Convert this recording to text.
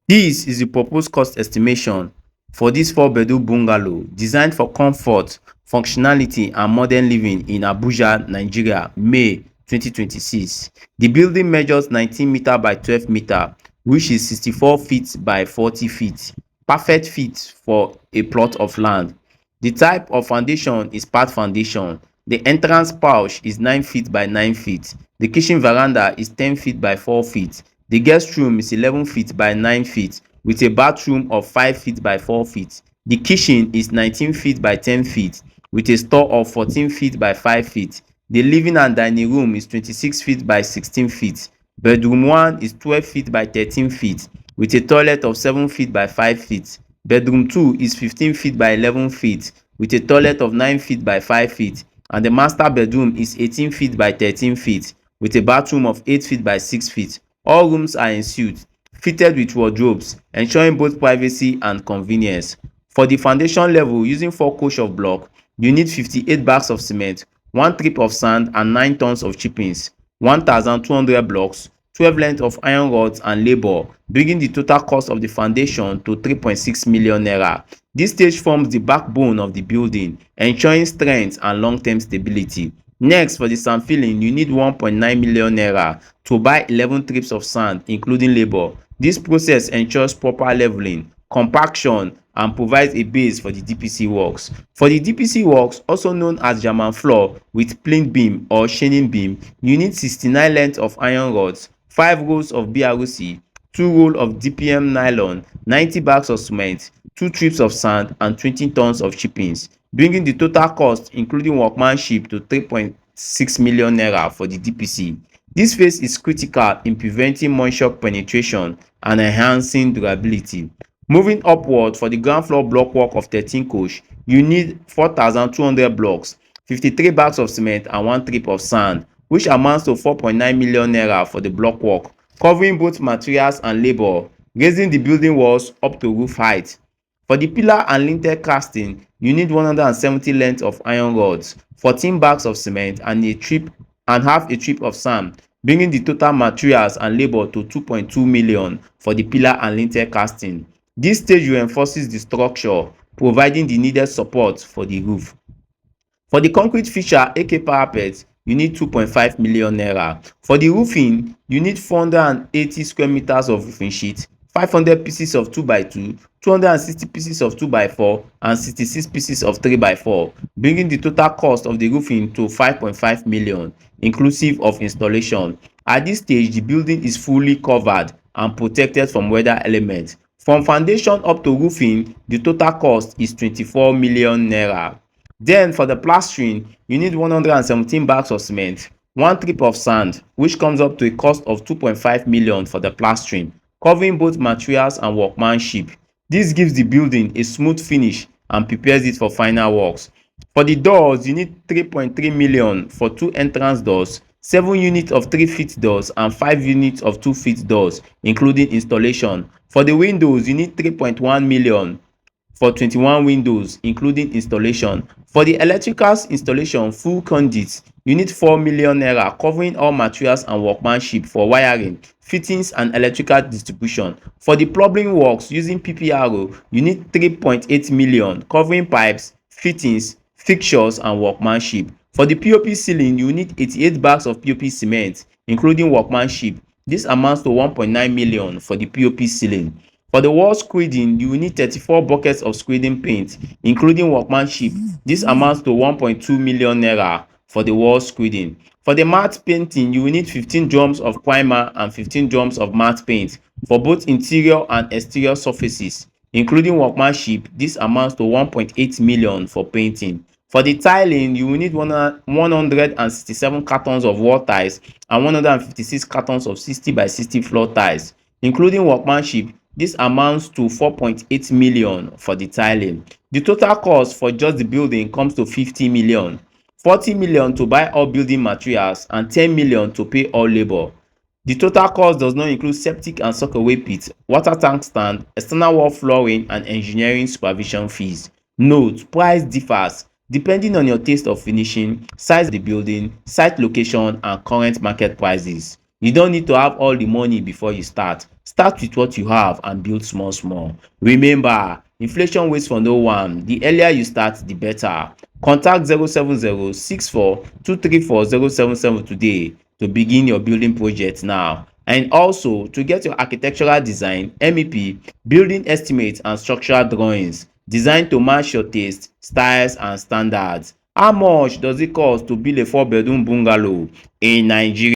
This is the proposed cost estimation for this four-bedroom bungalow designed for comfort, functionality and modern living in Abuja, Nigeria, May 2026. The building measures 19 meter by 12 meter, which is 64 feet by 40 feet. Perfect fit for a plot of land. The type of foundation is part foundation. The entrance pouch is 9 feet by 9 feet. The kitchen veranda is 10 feet by 4 feet. The guest room is 11 feet by 9 feet with a bathroom of 5 feet by 4 feet. The kitchen is 19 feet by 10 feet with a store of 14 feet by 5 feet. The living and dining room is 26 feet by 16 feet. Bedroom 1 is 12 feet by 13 feet with a toilet of 7 feet by 5 feet. Bedroom 2 is 15 feet by 11 feet with a toilet of 9 feet by 5 feet, and the master bedroom is 18 feet by 13 feet with a bathroom of 8 feet by 6 feet. All rooms are ensuite, fitted with wardrobes, ensuring both privacy and convenience. For the foundation level, using 4 coach of block, you need 58 bags of cement, 1 trip of sand and 9 tons of chippings, 1,200 blocks, 12 length of iron rods and labour, bringing the total cost of the foundation to 3.6 million naira. This stage forms the backbone of the building, ensuring strength and long-term stability. Next, for the sand filling, you need 1.9 million naira to buy 11 trips of sand, including labour. This process ensures proper leveling, compaction, and provides a base for the DPC works. For the DPC works, also known as German floor with plinth beam or chainin beam, you need 69 length of iron rods, 5 rolls of BROC, 2 roll of DPM nylon, 90 bags of cement, 2 trips of sand and 20 tons of chippings, bringing the total cost including workmanship to 3.6 million naira for the DPC. This phase is critical in preventing moisture penetration and enhancing durability. Moving upward, for the ground floor block work of 13 coach, you need 4,200 blocks, 53 bags of cement and 1 trip of sand, which amounts to 4.9 million naira for the block work, covering both materials and labour, raising the building walls up to roof height. For the pillar and lintel casting, you need 170 length of iron rods, 14 bags of cement and half a trip of sand, bringing the total materials and labour to 2.2 million for the pillar and lintel casting. This stage reinforces the structure, providing the needed support for the roof. For the concrete feature aka parapet, you need 2.5 million naira. For the roofing, you need 480 square meters of roofing sheet, 500 pieces of 2x2, 260 pieces of 2x4 and 66 pieces of 3x4, bringing the total cost of the roofing to 5.5 million inclusive of installation. At this stage, the building is fully covered and protected from weather elements. From foundation up to roofing, the total cost is 24 million naira. Then for the plastering, you need 117 bags of cement, 1 trip of sand, which comes up to a cost of 2.5 million for the plastering, covering both materials and workmanship. This gives the building a smooth finish and prepares it for final works. For the doors, you need 3.3 million for 2 entrance doors, 7 units of 3 feet doors and 5 units of 2 feet doors, including installation. For the windows, you need 3.1 million for 21 windows including installation. For the electricals installation full conduit, you need 4 million naira covering all materials and workmanship for wiring, fittings and electrical distribution. For the plumbing works using PPRO, you need 3.8 million covering pipes, fittings, fixtures and workmanship. For the POP ceiling, you need 88 bags of POP cement including workmanship. This amounts to 1.9 million for the POP ceiling. For the wall screeding, you will need 34 buckets of screeding paint including workmanship. This amounts to 1.2 million naira for the wall screeding. For the matte painting, you will need 15 drums of primer and 15 drums of matte paint for both interior and exterior surfaces including workmanship. This amounts to 1.8 million for painting. For the tiling, you will need 167 cartons of wall tiles and 156 cartons of 60 by 60 floor tiles including workmanship. This amounts to 4.8 million for the tiling. The total cost for just the building comes to 50 million, 40 million to buy all building materials and 10 million to pay all labor. The total cost does not include septic and soakaway pit, water tank stand, external wall flooring and engineering supervision fees. Note: price differs depending on your taste of finishing, size of the building, site location and current market prices. You don't need to have all the money before you start. Start with what you have and build small small. Remember, inflation waits for no one. The earlier you start, the better. Contact 070 64 234 077 today to begin your building project now. And also, to get your architectural design, MEP, building estimates and structural drawings designed to match your taste, styles and standards. How much does it cost to build a 4-bedroom bungalow in Nigeria?